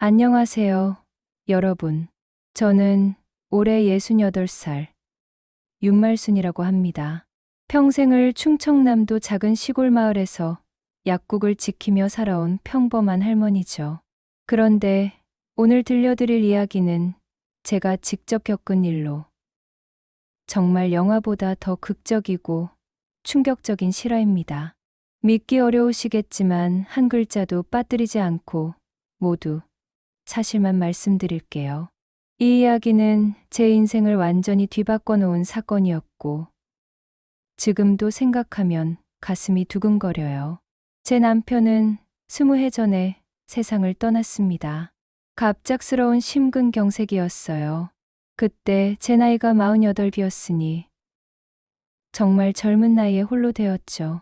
안녕하세요, 여러분. 저는 올해 68살 윤말순이라고 합니다. 평생을 충청남도 작은 시골 마을에서 약국을 지키며 살아온 평범한 할머니죠. 그런데 오늘 들려드릴 이야기는 제가 직접 겪은 일로 정말 영화보다 더 극적이고 충격적인 실화입니다. 믿기 어려우시겠지만 한 글자도 빠뜨리지 않고 모두 사실만 말씀드릴게요. 이 이야기는 제 인생을 완전히 뒤바꿔 놓은 사건이었고, 지금도 생각하면 가슴이 두근거려요. 제 남편은 20해 전에 세상을 떠났습니다. 갑작스러운 심근경색이었어요. 그때 제 나이가 48이었으니 정말 젊은 나이에 홀로 되었죠.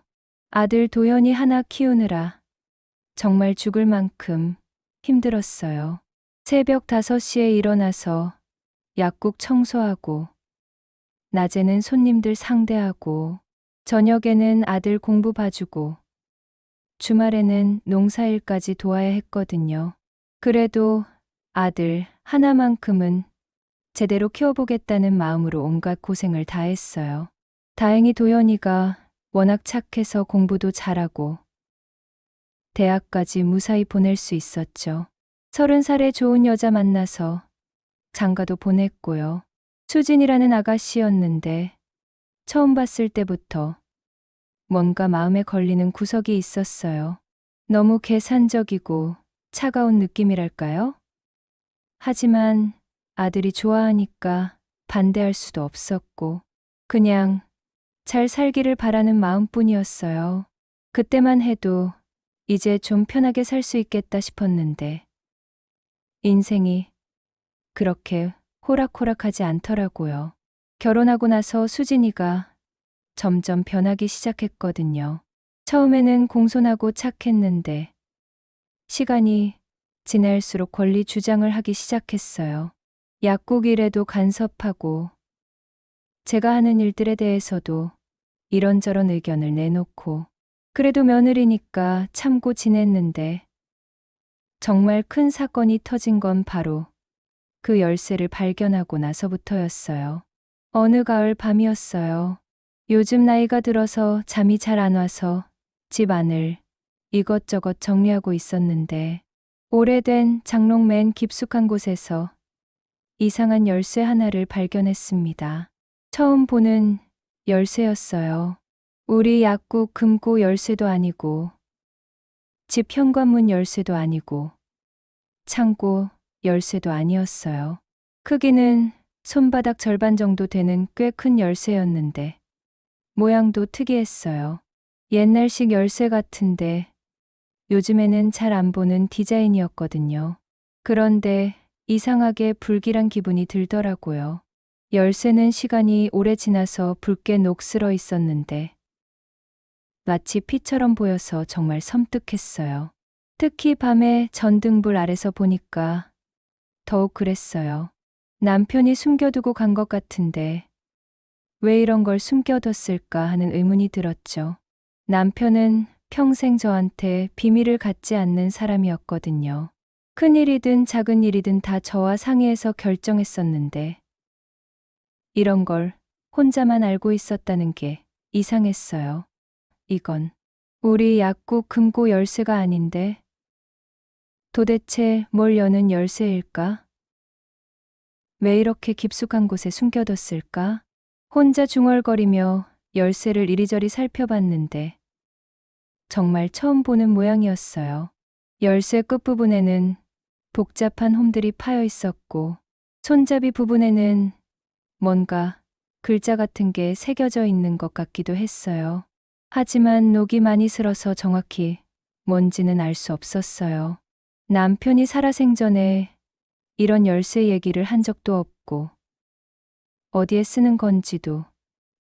아들 도연이 하나 키우느라 정말 죽을 만큼 힘들었어요. 새벽 5시에 일어나서 약국 청소하고, 낮에는 손님들 상대하고, 저녁에는 아들 공부 봐주고, 주말에는 농사일까지 도와야 했거든요. 그래도 아들 하나만큼은 제대로 키워보겠다는 마음으로 온갖 고생을 다 했어요. 다행히 도연이가 워낙 착해서 공부도 잘하고, 대학까지 무사히 보낼 수 있었죠. 30살에 좋은 여자 만나서 장가도 보냈고요. 수진이라는 아가씨였는데 처음 봤을 때부터 뭔가 마음에 걸리는 구석이 있었어요. 너무 계산적이고 차가운 느낌이랄까요? 하지만 아들이 좋아하니까 반대할 수도 없었고 그냥 잘 살기를 바라는 마음뿐이었어요. 그때만 해도 이제 좀 편하게 살 수 있겠다 싶었는데 인생이 그렇게 호락호락하지 않더라고요. 결혼하고 나서 수진이가 점점 변하기 시작했거든요. 처음에는 공손하고 착했는데 시간이 지날수록 권리 주장을 하기 시작했어요. 약국 일에도 간섭하고 제가 하는 일들에 대해서도 이런저런 의견을 내놓고 그래도 며느리니까 참고 지냈는데 정말 큰 사건이 터진 건 바로 그 열쇠를 발견하고 나서부터였어요. 어느 가을 밤이었어요. 요즘 나이가 들어서 잠이 잘 안 와서 집 안을 이것저것 정리하고 있었는데 오래된 장롱 맨 깊숙한 곳에서 이상한 열쇠 하나를 발견했습니다. 처음 보는 열쇠였어요. 우리 약국 금고 열쇠도 아니고 집 현관문 열쇠도 아니고 창고 열쇠도 아니었어요. 크기는 손바닥 절반 정도 되는 꽤 큰 열쇠였는데 모양도 특이했어요. 옛날식 열쇠 같은데 요즘에는 잘 안 보는 디자인이었거든요. 그런데 이상하게 불길한 기분이 들더라고요. 열쇠는 시간이 오래 지나서 붉게 녹슬어 있었는데 마치 피처럼 보여서 정말 섬뜩했어요. 특히 밤에 전등불 아래서 보니까 더욱 그랬어요. 남편이 숨겨두고 간 것 같은데 왜 이런 걸 숨겨뒀을까 하는 의문이 들었죠. 남편은 평생 저한테 비밀을 갖지 않는 사람이었거든요. 큰 일이든 작은 일이든 다 저와 상의해서 결정했었는데 이런 걸 혼자만 알고 있었다는 게 이상했어요. 이건 우리 약국 금고 열쇠가 아닌데 도대체 뭘 여는 열쇠일까? 왜 이렇게 깊숙한 곳에 숨겨뒀을까? 혼자 중얼거리며 열쇠를 이리저리 살펴봤는데 정말 처음 보는 모양이었어요. 열쇠 끝부분에는 복잡한 홈들이 파여 있었고 손잡이 부분에는 뭔가 글자 같은 게 새겨져 있는 것 같기도 했어요. 하지만 녹이 많이 슬어서 정확히 뭔지는 알 수 없었어요. 남편이 살아생전에 이런 열쇠 얘기를 한 적도 없고 어디에 쓰는 건지도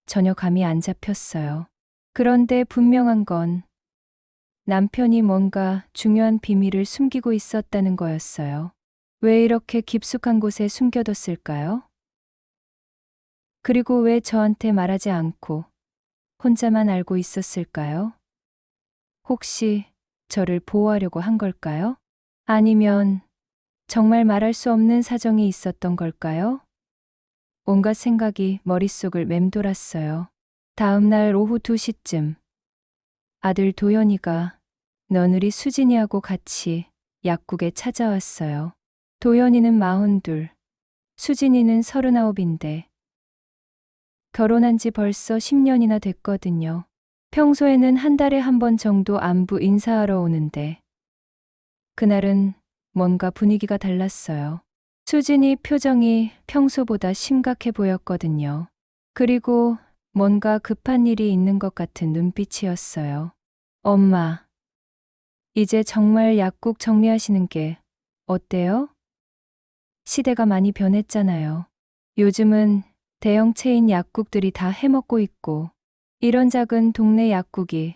전혀 감이 안 잡혔어요. 그런데 분명한 건 남편이 뭔가 중요한 비밀을 숨기고 있었다는 거였어요. 왜 이렇게 깊숙한 곳에 숨겨뒀을까요? 그리고 왜 저한테 말하지 않고 혼자만 알고 있었을까요? 혹시 저를 보호하려고 한 걸까요? 아니면 정말 말할 수 없는 사정이 있었던 걸까요? 온갖 생각이 머릿속을 맴돌았어요. 다음 날 오후 2시쯤 아들 도연이가 며느리 수진이하고 같이 약국에 찾아왔어요. 도연이는 42, 수진이는 39인데 결혼한 지 벌써 10년이나 됐거든요. 평소에는 한 달에 한 번 정도 안부 인사하러 오는데 그날은 뭔가 분위기가 달랐어요. 수진이 표정이 평소보다 심각해 보였거든요. 그리고 뭔가 급한 일이 있는 것 같은 눈빛이었어요. 엄마, 이제 정말 약국 정리하시는 게 어때요? 시대가 많이 변했잖아요. 요즘은 대형 체인 약국들이 다 해먹고 있고 이런 작은 동네 약국이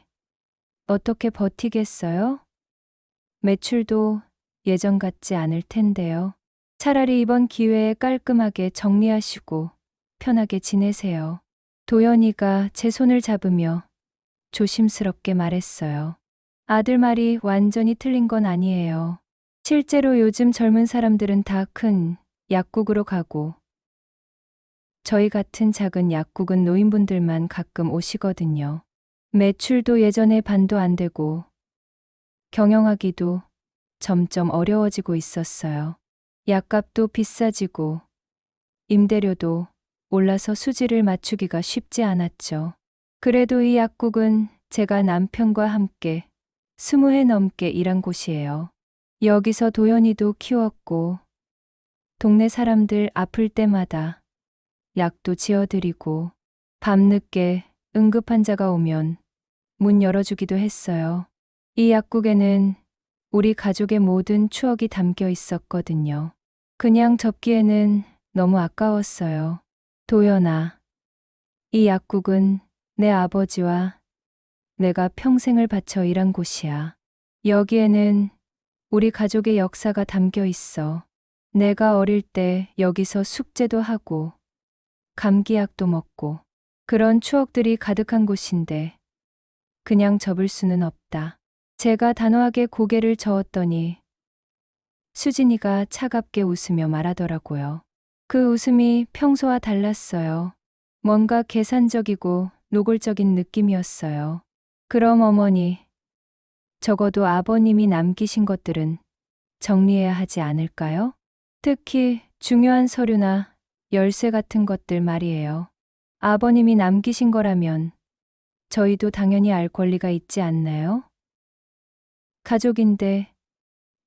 어떻게 버티겠어요? 매출도 예전 같지 않을 텐데요. 차라리 이번 기회에 깔끔하게 정리하시고 편하게 지내세요. 도연이가 제 손을 잡으며 조심스럽게 말했어요. 아들 말이 완전히 틀린 건 아니에요. 실제로 요즘 젊은 사람들은 다 큰 약국으로 가고 저희 같은 작은 약국은 노인분들만 가끔 오시거든요. 매출도 예전에 반도 안 되고 경영하기도 점점 어려워지고 있었어요. 약값도 비싸지고 임대료도 올라서 수지를 맞추기가 쉽지 않았죠. 그래도 이 약국은 제가 남편과 함께 20해 넘게 일한 곳이에요. 여기서 도연이도 키웠고 동네 사람들 아플 때마다 약도 지어드리고 밤늦게 응급환자가 오면 문 열어주기도 했어요. 이 약국에는 우리 가족의 모든 추억이 담겨 있었거든요. 그냥 접기에는 너무 아까웠어요. 도연아, 이 약국은 내 아버지와 내가 평생을 바쳐 일한 곳이야. 여기에는 우리 가족의 역사가 담겨 있어. 내가 어릴 때 여기서 숙제도 하고 감기약도 먹고 그런 추억들이 가득한 곳인데 그냥 접을 수는 없다. 제가 단호하게 고개를 저었더니 수진이가 차갑게 웃으며 말하더라고요. 그 웃음이 평소와 달랐어요. 뭔가 계산적이고 노골적인 느낌이었어요. 그럼 어머니, 적어도 아버님이 남기신 것들은 정리해야 하지 않을까요? 특히 중요한 서류나 열쇠 같은 것들 말이에요. 아버님이 남기신 거라면 저희도 당연히 알 권리가 있지 않나요? 가족인데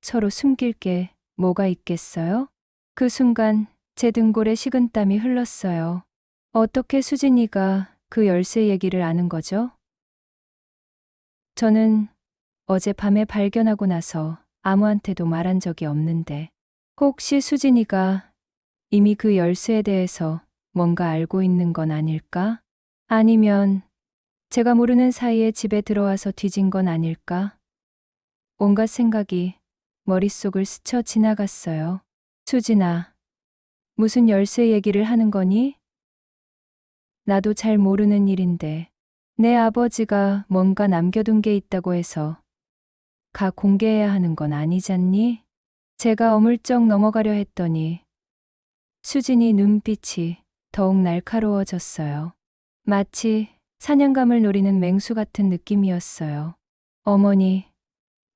서로 숨길 게 뭐가 있겠어요? 그 순간 제 등골에 식은땀이 흘렀어요. 어떻게 수진이가 그 열쇠 얘기를 아는 거죠? 저는 어젯밤에 발견하고 나서 아무한테도 말한 적이 없는데 혹시 수진이가 이미 그 열쇠에 대해서 뭔가 알고 있는 건 아닐까? 아니면 제가 모르는 사이에 집에 들어와서 뒤진 건 아닐까? 온갖 생각이 머릿속을 스쳐 지나갔어요. 수진아, 무슨 열쇠 얘기를 하는 거니? 나도 잘 모르는 일인데 내 아버지가 뭔가 남겨둔 게 있다고 해서 가 공개해야 하는 건 아니잖니? 제가 어물쩍 넘어가려 했더니 수진이 눈빛이 더욱 날카로워졌어요. 마치 사냥감을 노리는 맹수 같은 느낌이었어요. 어머니,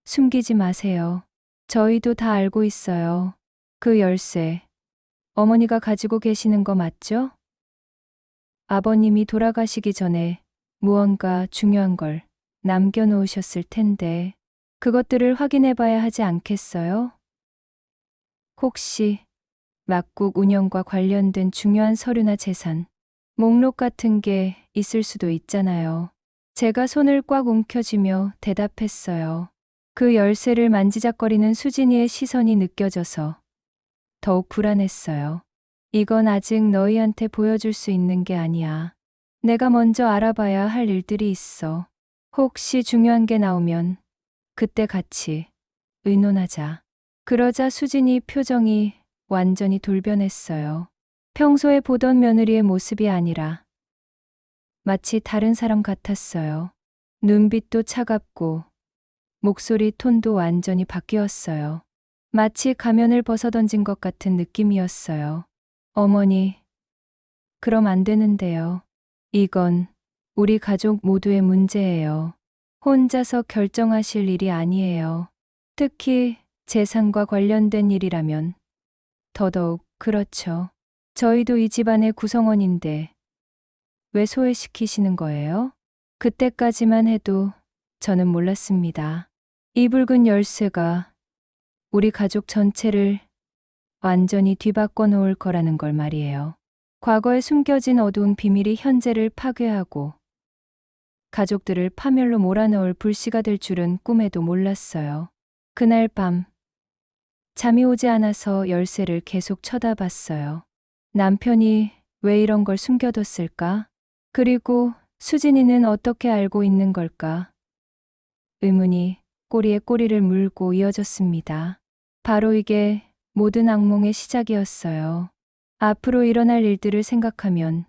숨기지 마세요. 저희도 다 알고 있어요. 그 열쇠, 어머니가 가지고 계시는 거 맞죠? 아버님이 돌아가시기 전에 무언가 중요한 걸 남겨놓으셨을 텐데 그것들을 확인해 봐야 하지 않겠어요? 혹시 약국 운영과 관련된 중요한 서류나 재산, 목록 같은 게 있을 수도 있잖아요. 제가 손을 꽉 움켜쥐며 대답했어요. 그 열쇠를 만지작거리는 수진이의 시선이 느껴져서 더욱 불안했어요. 이건 아직 너희한테 보여줄 수 있는 게 아니야. 내가 먼저 알아봐야 할 일들이 있어. 혹시 중요한 게 나오면 그때 같이 의논하자. 그러자 수진이 표정이 완전히 돌변했어요. 평소에 보던 며느리의 모습이 아니라 마치 다른 사람 같았어요. 눈빛도 차갑고 목소리 톤도 완전히 바뀌었어요. 마치 가면을 벗어던진 것 같은 느낌이었어요. 어머니, 그럼 안 되는데요. 이건 우리 가족 모두의 문제예요. 혼자서 결정하실 일이 아니에요. 특히 재산과 관련된 일이라면 더더욱 그렇죠. 저희도 이 집안의 구성원인데 왜 소외시키시는 거예요? 그때까지만 해도 저는 몰랐습니다. 이 붉은 열쇠가 우리 가족 전체를 완전히 뒤바꿔 놓을 거라는 걸 말이에요. 과거에 숨겨진 어두운 비밀이 현재를 파괴하고 가족들을 파멸로 몰아넣을 불씨가 될 줄은 꿈에도 몰랐어요. 그날 밤 잠이 오지 않아서 열쇠를 계속 쳐다봤어요. 남편이 왜 이런 걸 숨겨뒀을까? 그리고 수진이는 어떻게 알고 있는 걸까? 의문이 꼬리에 꼬리를 물고 이어졌습니다. 바로 이게 모든 악몽의 시작이었어요. 앞으로 일어날 일들을 생각하면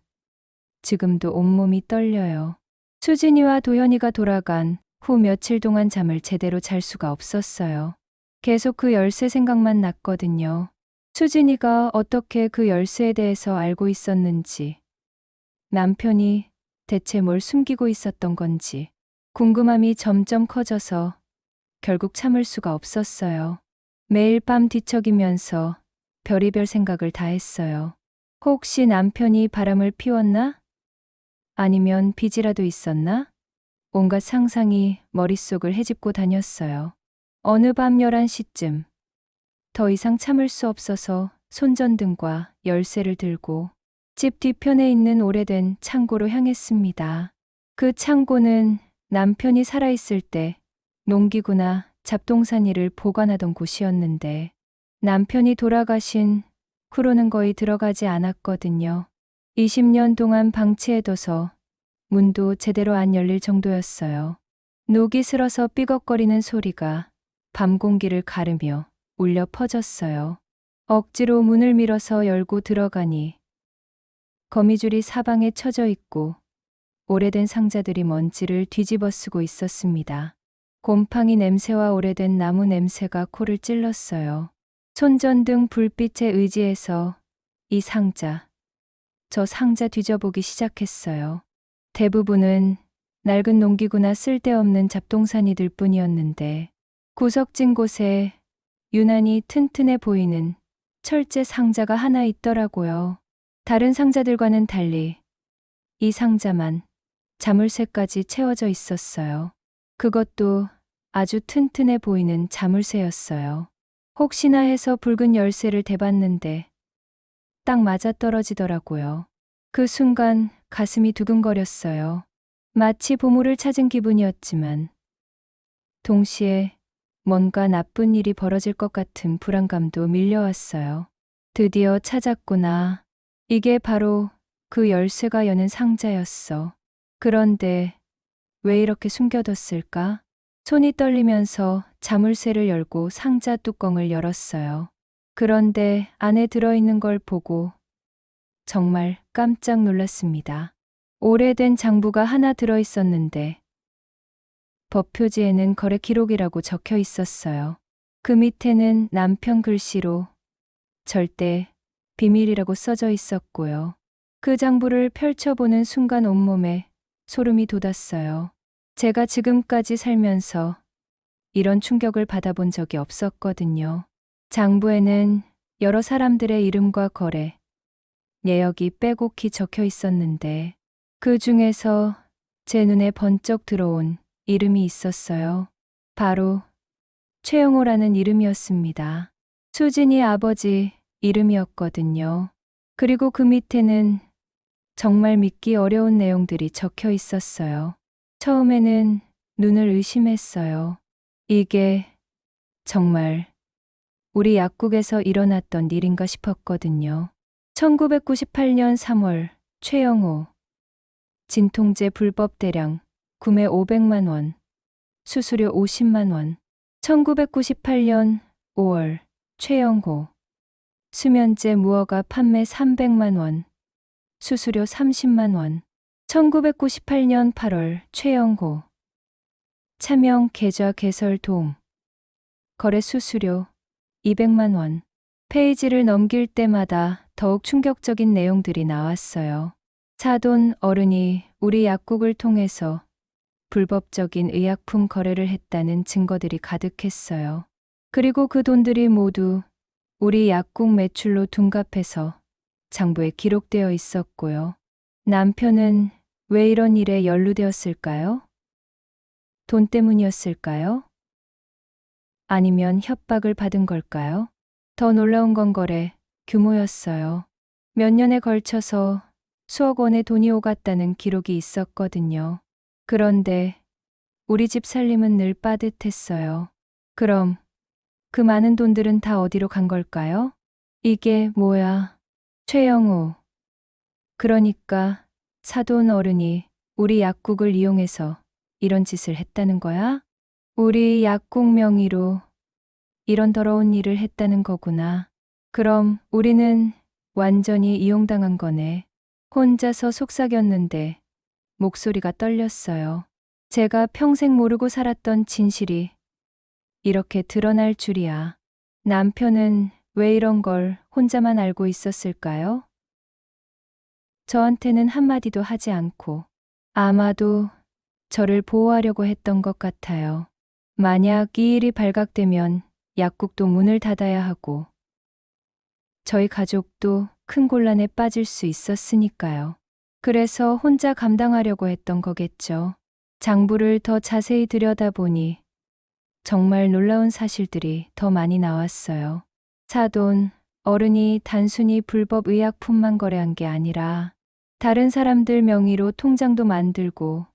지금도 온몸이 떨려요. 수진이와 도현이가 돌아간 후 며칠 동안 잠을 제대로 잘 수가 없었어요. 계속 그 열쇠 생각만 났거든요. 수진이가 어떻게 그 열쇠에 대해서 알고 있었는지, 남편이 대체 뭘 숨기고 있었던 건지, 궁금함이 점점 커져서 결국 참을 수가 없었어요. 매일 밤 뒤척이면서 별의별 생각을 다 했어요. 혹시 남편이 바람을 피웠나? 아니면 빚이라도 있었나? 온갖 상상이 머릿속을 헤집고 다녔어요. 어느 밤 11시쯤 더 이상 참을 수 없어서 손전등과 열쇠를 들고 집 뒤편에 있는 오래된 창고로 향했습니다. 그 창고는 남편이 살아있을 때 농기구나 잡동사니를 보관하던 곳이었는데 남편이 돌아가신 후로는 거의 들어가지 않았거든요. 20년 동안 방치해둬서 문도 제대로 안 열릴 정도였어요. 녹이 슬어서 삐걱거리는 소리가 밤 공기를 가르며 울려 퍼졌어요. 억지로 문을 밀어서 열고 들어가니 거미줄이 사방에 쳐져 있고 오래된 상자들이 먼지를 뒤집어 쓰고 있었습니다. 곰팡이 냄새와 오래된 나무 냄새가 코를 찔렀어요. 손전등 불빛에 의지해서 이 상자, 저 상자 뒤져보기 시작했어요. 대부분은 낡은 농기구나 쓸데없는 잡동사니들 뿐이었는데 구석진 곳에 유난히 튼튼해 보이는 철제 상자가 하나 있더라고요. 다른 상자들과는 달리 이 상자만 자물쇠까지 채워져 있었어요. 그것도 아주 튼튼해 보이는 자물쇠였어요. 혹시나 해서 붉은 열쇠를 대봤는데 딱 맞아떨어지더라고요. 그 순간 가슴이 두근거렸어요. 마치 보물을 찾은 기분이었지만 동시에 뭔가 나쁜 일이 벌어질 것 같은 불안감도 밀려왔어요. 드디어 찾았구나. 이게 바로 그 열쇠가 여는 상자였어. 그런데 왜 이렇게 숨겨뒀을까? 손이 떨리면서 자물쇠를 열고 상자 뚜껑을 열었어요. 그런데 안에 들어있는 걸 보고 정말 깜짝 놀랐습니다. 오래된 장부가 하나 들어있었는데 법표지에는 거래 기록이라고 적혀 있었어요. 그 밑에는 남편 글씨로 절대 비밀이라고 써져 있었고요. 그 장부를 펼쳐보는 순간 온몸에 소름이 돋았어요. 제가 지금까지 살면서 이런 충격을 받아본 적이 없었거든요. 장부에는 여러 사람들의 이름과 거래, 내역이 빼곡히 적혀 있었는데 그 중에서 제 눈에 번쩍 들어온 이름이 있었어요. 바로 최영호라는 이름이었습니다. 수진이 아버지 이름이었거든요. 그리고 그 밑에는 정말 믿기 어려운 내용들이 적혀 있었어요. 처음에는 눈을 의심했어요. 이게 정말 우리 약국에서 일어났던 일인가 싶었거든요. 1998년 3월 최영호 진통제 불법 대량 구매 500만 원, 수수료 50만 원. 1998년 5월 최영호 수면제 무허가 판매 300만 원, 수수료 30만 원. 1998년 8월 최영호 차명 계좌 개설 도움 거래 수수료 200만 원. 페이지를 넘길 때마다 더욱 충격적인 내용들이 나왔어요. 사돈 어른이 우리 약국을 통해서 불법적인 의약품 거래를 했다는 증거들이 가득했어요. 그리고 그 돈들이 모두 우리 약국 매출로 둔갑해서 장부에 기록되어 있었고요. 남편은 왜 이런 일에 연루되었을까요? 돈 때문이었을까요? 아니면 협박을 받은 걸까요? 더 놀라운 건 거래 규모였어요. 몇 년에 걸쳐서 수억 원의 돈이 오갔다는 기록이 있었거든요. 그런데 우리 집 살림은 늘 빠듯했어요. 그럼 그 많은 돈들은 다 어디로 간 걸까요? 이게 뭐야? 최영우. 그러니까 사돈 어른이 우리 약국을 이용해서 이런 짓을 했다는 거야? 우리 약국 명의로 이런 더러운 일을 했다는 거구나. 그럼 우리는 완전히 이용당한 거네. 혼자서 속삭였는데 목소리가 떨렸어요. 제가 평생 모르고 살았던 진실이 이렇게 드러날 줄이야. 남편은 왜 이런 걸 혼자만 알고 있었을까요? 저한테는 한마디도 하지 않고 아마도 저를 보호하려고 했던 것 같아요. 만약 이 일이 발각되면 약국도 문을 닫아야 하고 저희 가족도 큰 곤란에 빠질 수 있었으니까요. 그래서 혼자 감당하려고 했던 거겠죠. 장부를 더 자세히 들여다보니 정말 놀라운 사실들이 더 많이 나왔어요. 사돈 어른이 단순히 불법 의약품만 거래한 게 아니라 다른 사람들 명의로 통장도 만들고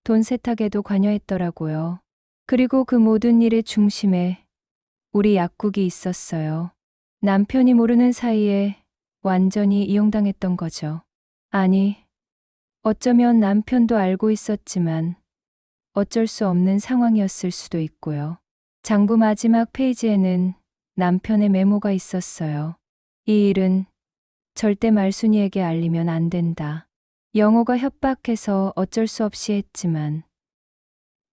돈 세탁에도 관여했더라고요. 그리고 그 모든 일의 중심에 우리 약국이 있었어요. 남편이 모르는 사이에 완전히 이용당했던 거죠. 아니, 어쩌면 남편도 알고 있었지만 어쩔 수 없는 상황이었을 수도 있고요. 장부 마지막 페이지에는 남편의 메모가 있었어요. 이 일은 절대 말순이에게 알리면 안 된다. 영호가 협박해서 어쩔 수 없이 했지만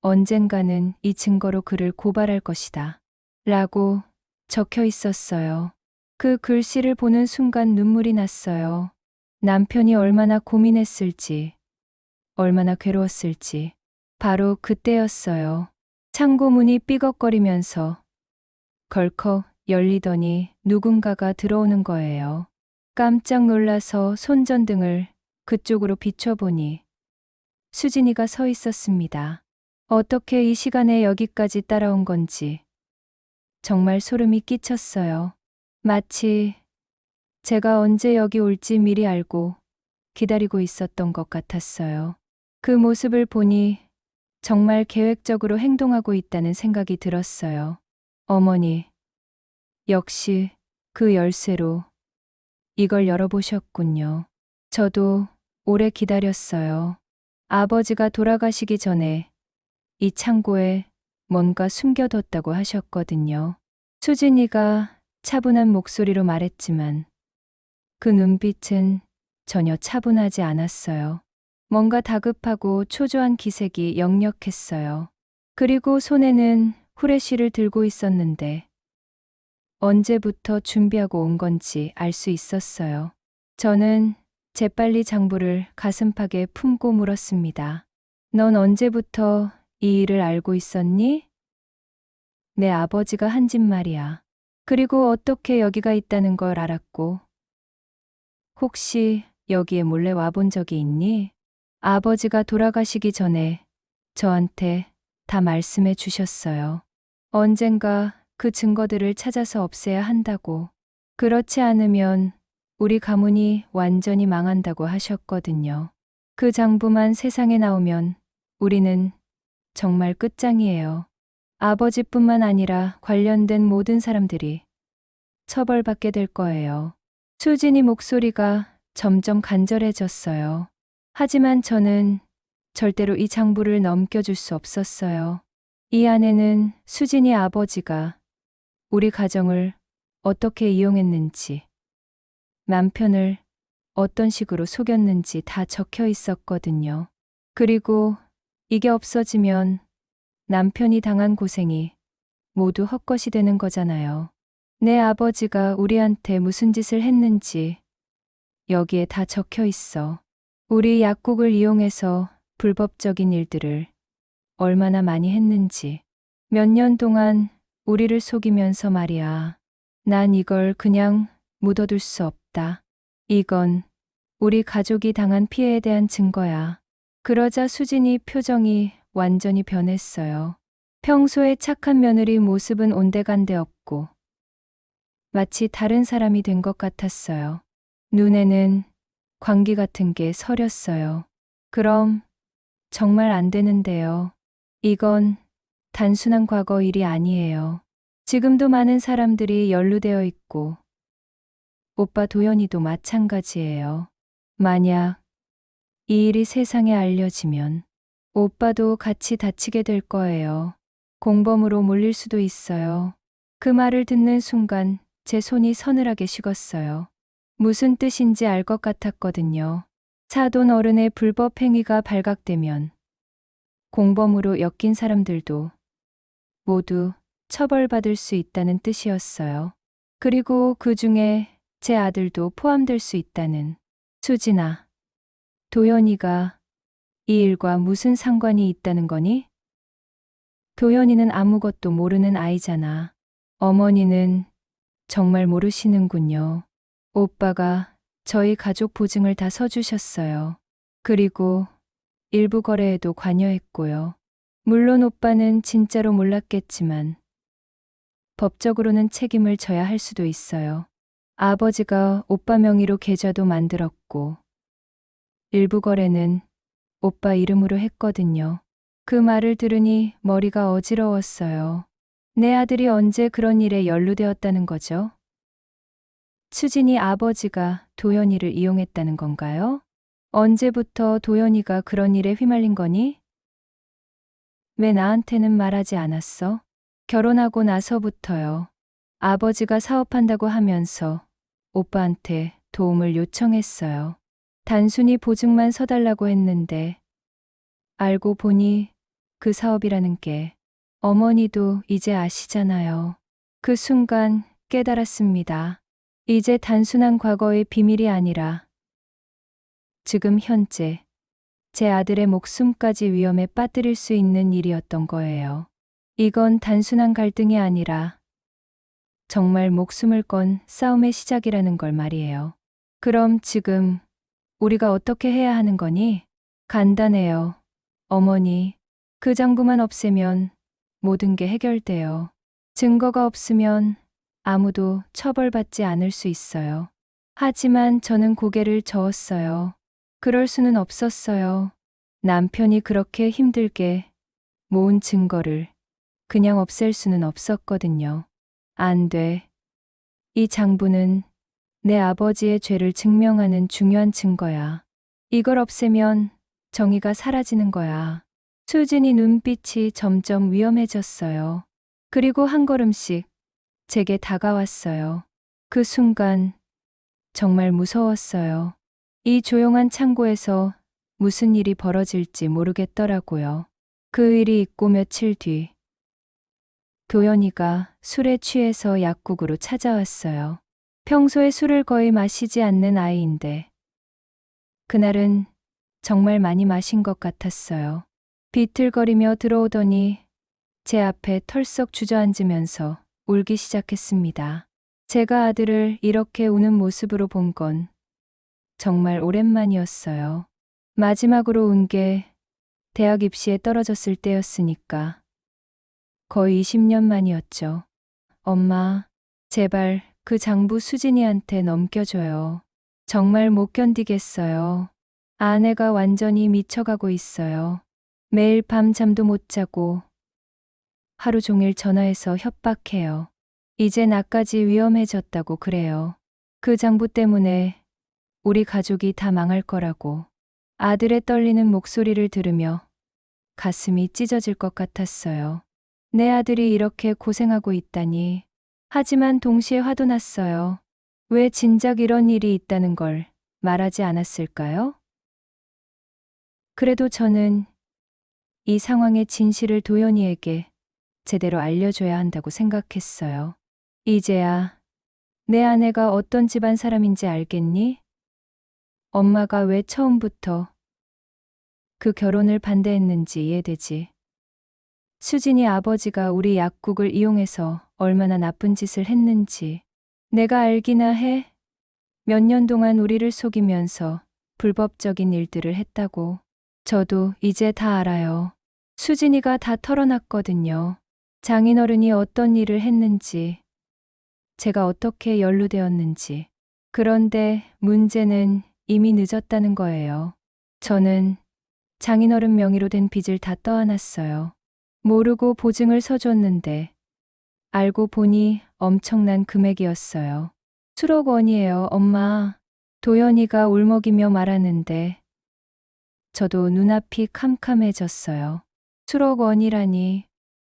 언젠가는 이 증거로 그를 고발할 것이다. 라고 적혀 있었어요. 그 글씨를 보는 순간 눈물이 났어요. 남편이 얼마나 고민했을지, 얼마나 괴로웠을지. 바로 그때였어요. 창고 문이 삐걱거리면서 걸컥 열리더니 누군가가 들어오는 거예요. 깜짝 놀라서 손전등을 그쪽으로 비춰보니 수진이가 서 있었습니다. 어떻게 이 시간에 여기까지 따라온 건지 정말 소름이 끼쳤어요. 마치 제가 언제 여기 올지 미리 알고 기다리고 있었던 것 같았어요. 그 모습을 보니 정말 계획적으로 행동하고 있다는 생각이 들었어요. 어머니, 역시 그 열쇠로 이걸 열어보셨군요. 저도 오래 기다렸어요. 아버지가 돌아가시기 전에 이 창고에 뭔가 숨겨뒀다고 하셨거든요. 수진이가 차분한 목소리로 말했지만 그 눈빛은 전혀 차분하지 않았어요. 뭔가 다급하고 초조한 기색이 역력했어요. 그리고 손에는 후레쉬를 들고 있었는데 언제부터 준비하고 온 건지 알 수 있었어요. 저는 재빨리 장부를 가슴팍에 품고 물었습니다. 넌 언제부터 이 일을 알고 있었니? 내 아버지가 한 짓 말이야. 그리고 어떻게 여기가 있다는 걸 알았고 혹시 여기에 몰래 와본 적이 있니? 아버지가 돌아가시기 전에 저한테 다 말씀해 주셨어요. 언젠가 그 증거들을 찾아서 없애야 한다고. 그렇지 않으면 우리 가문이 완전히 망한다고 하셨거든요. 그 장부만 세상에 나오면 우리는 정말 끝장이에요. 아버지뿐만 아니라 관련된 모든 사람들이 처벌받게 될 거예요. 수진이 목소리가 점점 간절해졌어요. 하지만 저는 절대로 이 장부를 넘겨줄 수 없었어요. 이 안에는 수진이 아버지가 우리 가정을 어떻게 이용했는지, 남편을 어떤 식으로 속였는지 다 적혀 있었거든요. 그리고 이게 없어지면 남편이 당한 고생이 모두 헛것이 되는 거잖아요. 내 아버지가 우리한테 무슨 짓을 했는지 여기에 다 적혀 있어. 우리 약국을 이용해서 불법적인 일들을 얼마나 많이 했는지. 몇 년 동안 우리를 속이면서 말이야. 난 이걸 그냥 묻어둘 수 없다. 이건 우리 가족이 당한 피해에 대한 증거야. 그러자 수진이 표정이 완전히 변했어요. 평소에 착한 며느리 모습은 온데간데 없고 마치 다른 사람이 된 것 같았어요. 눈에는 광기 같은 게 서렸어요. 그럼 정말 안 되는데요. 이건 단순한 과거 일이 아니에요. 지금도 많은 사람들이 연루되어 있고 오빠 도연이도 마찬가지예요. 만약 이 일이 세상에 알려지면 오빠도 같이 다치게 될 거예요. 공범으로 몰릴 수도 있어요. 그 말을 듣는 순간 제 손이 서늘하게 식었어요. 무슨 뜻인지 알 것 같았거든요. 사돈 어른의 불법 행위가 발각되면 공범으로 엮인 사람들도 모두 처벌받을 수 있다는 뜻이었어요. 그리고 그 중에 제 아들도 포함될 수 있다는. 수진아, 도연이가 이 일과 무슨 상관이 있다는 거니? 도연이는 아무것도 모르는 아이잖아. 어머니는 정말 모르시는군요. 오빠가 저희 가족 보증을 다 서주셨어요. 그리고 일부 거래에도 관여했고요. 물론 오빠는 진짜로 몰랐겠지만 법적으로는 책임을 져야 할 수도 있어요. 아버지가 오빠 명의로 계좌도 만들었고 일부 거래는 오빠 이름으로 했거든요. 그 말을 들으니 머리가 어지러웠어요. 내 아들이 언제 그런 일에 연루되었다는 거죠? 수진이 아버지가 도연이를 이용했다는 건가요? 언제부터 도연이가 그런 일에 휘말린 거니? 왜 나한테는 말하지 않았어? 결혼하고 나서부터요. 아버지가 사업한다고 하면서 오빠한테 도움을 요청했어요. 단순히 보증만 서달라고 했는데 알고 보니 그 사업이라는 게 어머니도 이제 아시잖아요. 그 순간 깨달았습니다. 이제 단순한 과거의 비밀이 아니라 지금 현재 제 아들의 목숨까지 위험에 빠뜨릴 수 있는 일이었던 거예요. 이건 단순한 갈등이 아니라 정말 목숨을 건 싸움의 시작이라는 걸 말이에요. 그럼 지금 우리가 어떻게 해야 하는 거니? 간단해요. 어머니, 그 장부만 없애면 모든 게 해결돼요. 증거가 없으면 아무도 처벌받지 않을 수 있어요. 하지만 저는 고개를 저었어요. 그럴 수는 없었어요. 남편이 그렇게 힘들게 모은 증거를 그냥 없앨 수는 없었거든요. 안 돼. 이 장부는 내 아버지의 죄를 증명하는 중요한 증거야. 이걸 없애면 정의가 사라지는 거야. 수진이 눈빛이 점점 위험해졌어요. 그리고 한 걸음씩 제게 다가왔어요. 그 순간 정말 무서웠어요. 이 조용한 창고에서 무슨 일이 벌어질지 모르겠더라고요. 그 일이 있고 며칠 뒤 도연이가 술에 취해서 약국으로 찾아왔어요. 평소에 술을 거의 마시지 않는 아이인데 그날은 정말 많이 마신 것 같았어요. 비틀거리며 들어오더니 제 앞에 털썩 주저앉으면서 울기 시작했습니다. 제가 아들을 이렇게 우는 모습으로 본 건 정말 오랜만이었어요. 마지막으로 운 게 대학 입시에 떨어졌을 때였으니까 거의 20년 만이었죠. 엄마, 제발 그 장부 수진이한테 넘겨줘요. 정말 못 견디겠어요. 아내가 완전히 미쳐가고 있어요. 매일 밤 잠도 못 자고 하루 종일 전화해서 협박해요. 이제 나까지 위험해졌다고 그래요. 그 장부 때문에 우리 가족이 다 망할 거라고. 아들의 떨리는 목소리를 들으며 가슴이 찢어질 것 같았어요. 내 아들이 이렇게 고생하고 있다니. 하지만 동시에 화도 났어요. 왜 진작 이런 일이 있다는 걸 말하지 않았을까요? 그래도 저는 이 상황의 진실을 도연이에게 제대로 알려줘야 한다고 생각했어요. 이제야 내 아내가 어떤 집안 사람인지 알겠니? 엄마가 왜 처음부터 그 결혼을 반대했는지 이해되지. 수진이 아버지가 우리 약국을 이용해서 얼마나 나쁜 짓을 했는지 내가 알기나 해. 몇 년 동안 우리를 속이면서 불법적인 일들을 했다고. 저도 이제 다 알아요. 수진이가 다 털어놨거든요. 장인어른이 어떤 일을 했는지, 제가 어떻게 연루되었는지. 그런데 문제는 이미 늦었다는 거예요. 저는 장인어른 명의로 된 빚을 다 떠안았어요. 모르고 보증을 서줬는데 알고 보니 엄청난 금액이었어요. 수억 원이에요, 엄마. 도연이가 울먹이며 말하는데 저도 눈앞이 캄캄해졌어요. 수억 원이라니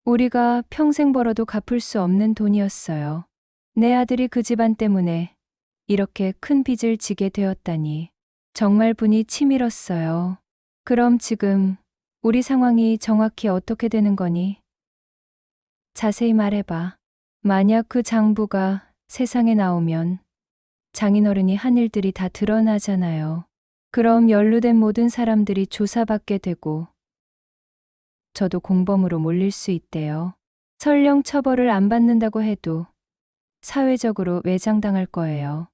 우리가 평생 벌어도 갚을 수 없는 돈이었어요. 내 아들이 그 집안 때문에 이렇게 큰 빚을 지게 되었다니 정말 분이 치밀었어요. 그럼 지금 우리 상황이 정확히 어떻게 되는 거니? 자세히 말해봐. 만약 그 장부가 세상에 나오면 장인어른이 한 일들이 다 드러나잖아요. 그럼 연루된 모든 사람들이 조사받게 되고 저도 공범으로 몰릴 수 있대요. 설령 처벌을 안 받는다고 해도 사회적으로 외장당할 거예요.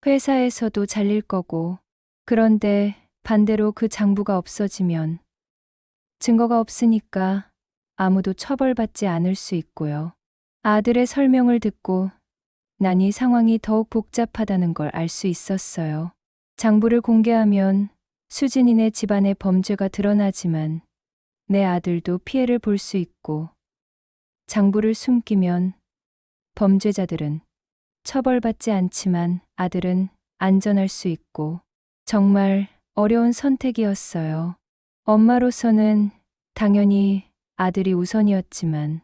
회사에서도 잘릴 거고. 그런데 반대로 그 장부가 없어지면 증거가 없으니까 아무도 처벌받지 않을 수 있고요. 아들의 설명을 듣고 난 이 상황이 더욱 복잡하다는 걸 알 수 있었어요. 장부를 공개하면 수진이네 집안의 범죄가 드러나지만 내 아들도 피해를 볼 수 있고, 장부를 숨기면 범죄자들은 처벌받지 않지만 아들은 안전할 수 있고, 정말 어려운 선택이었어요. 엄마로서는 당연히 아들이 우선이었지만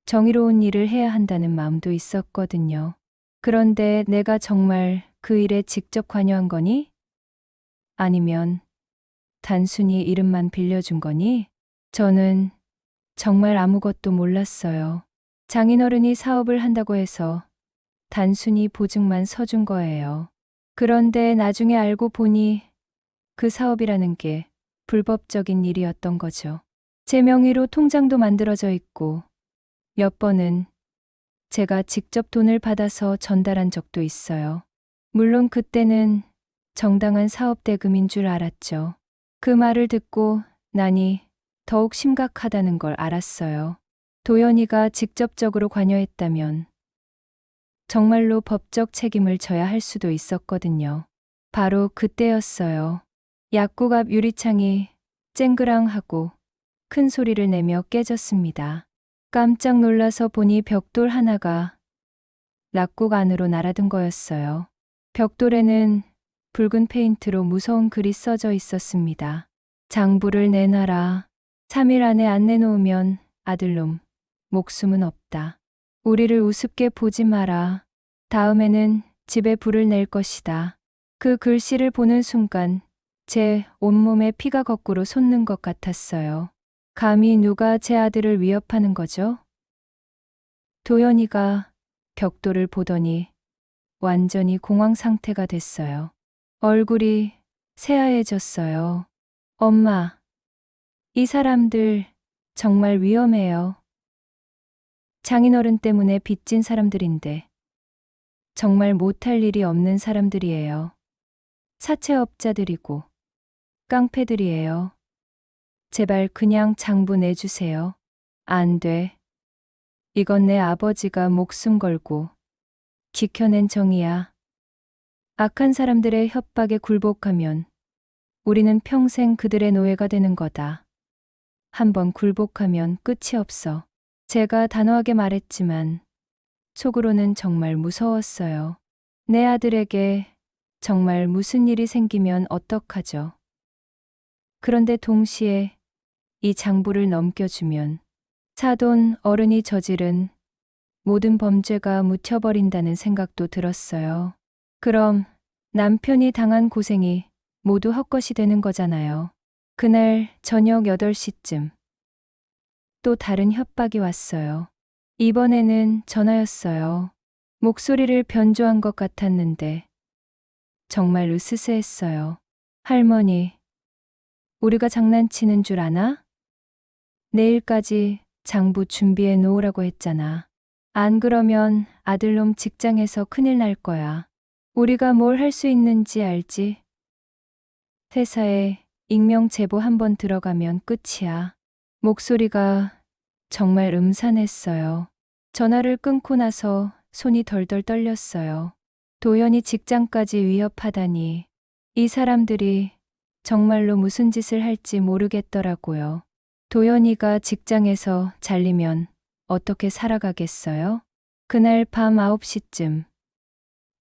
정의로운 일을 해야 한다는 마음도 있었거든요. 그런데 내가 정말 그 일에 직접 관여한 거니? 아니면 단순히 이름만 빌려준 거니? 저는 정말 아무것도 몰랐어요. 장인어른이 사업을 한다고 해서 단순히 보증만 서준 거예요. 그런데 나중에 알고 보니 그 사업이라는 게 불법적인 일이었던 거죠. 제 명의로 통장도 만들어져 있고 몇 번은 제가 직접 돈을 받아서 전달한 적도 있어요. 물론 그때는 정당한 사업 대금인 줄 알았죠. 그 말을 듣고 나니 더욱 심각하다는 걸 알았어요. 도연이가 직접적으로 관여했다면 정말로 법적 책임을 져야 할 수도 있었거든요. 바로 그때였어요. 약국 앞 유리창이 쨍그랑하고 큰 소리를 내며 깨졌습니다. 깜짝 놀라서 보니 벽돌 하나가 약국 안으로 날아든 거였어요. 벽돌에는 붉은 페인트로 무서운 글이 써져 있었습니다. 장부를 내놔라. 3일 안에 안 내놓으면 아들놈 목숨은 없다. 우리를 우습게 보지 마라. 다음에는 집에 불을 낼 것이다. 그 글씨를 보는 순간 제 온몸에 피가 거꾸로 솟는 것 같았어요. 감히 누가 제 아들을 위협하는 거죠? 도연이가 벽돌을 보더니 완전히 공황 상태가 됐어요. 얼굴이 새하얘졌어요. 엄마, 이 사람들 정말 위험해요. 장인어른 때문에 빚진 사람들인데 정말 못할 일이 없는 사람들이에요. 사채업자들이고 깡패들이에요. 제발 그냥 장부 내주세요. 안 돼. 이건 내 아버지가 목숨 걸고 지켜낸 정이야. 악한 사람들의 협박에 굴복하면 우리는 평생 그들의 노예가 되는 거다. 한번 굴복하면 끝이 없어. 제가 단호하게 말했지만 속으로는 정말 무서웠어요. 내 아들에게 정말 무슨 일이 생기면 어떡하죠? 그런데 동시에 이 장부를 넘겨주면 사돈 어른이 저지른 모든 범죄가 묻혀버린다는 생각도 들었어요. 그럼 남편이 당한 고생이 모두 헛것이 되는 거잖아요. 그날 저녁 8시쯤 또 다른 협박이 왔어요. 이번에는 전화였어요. 목소리를 변조한 것 같았는데 정말 으스스했어요. 할머니, 우리가 장난치는 줄 아나? 내일까지 장부 준비해 놓으라고 했잖아. 안 그러면 아들놈 직장에서 큰일 날 거야. 우리가 뭘 할 수 있는지 알지? 회사에 익명 제보 한번 들어가면 끝이야. 목소리가 정말 음산했어요. 전화를 끊고 나서 손이 덜덜 떨렸어요. 도연이 직장까지 위협하다니. 이 사람들이 정말로 무슨 짓을 할지 모르겠더라고요. 도연이가 직장에서 잘리면 어떻게 살아가겠어요? 그날 밤 9시쯤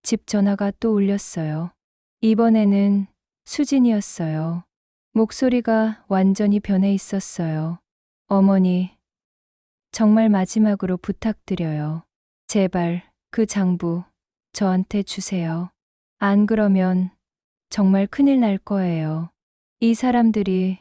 집 전화가 또 울렸어요. 이번에는 수진이었어요. 목소리가 완전히 변해 있었어요. 어머니, 정말 마지막으로 부탁드려요. 제발 그 장부 저한테 주세요. 안 그러면 정말 큰일 날 거예요. 이 사람들이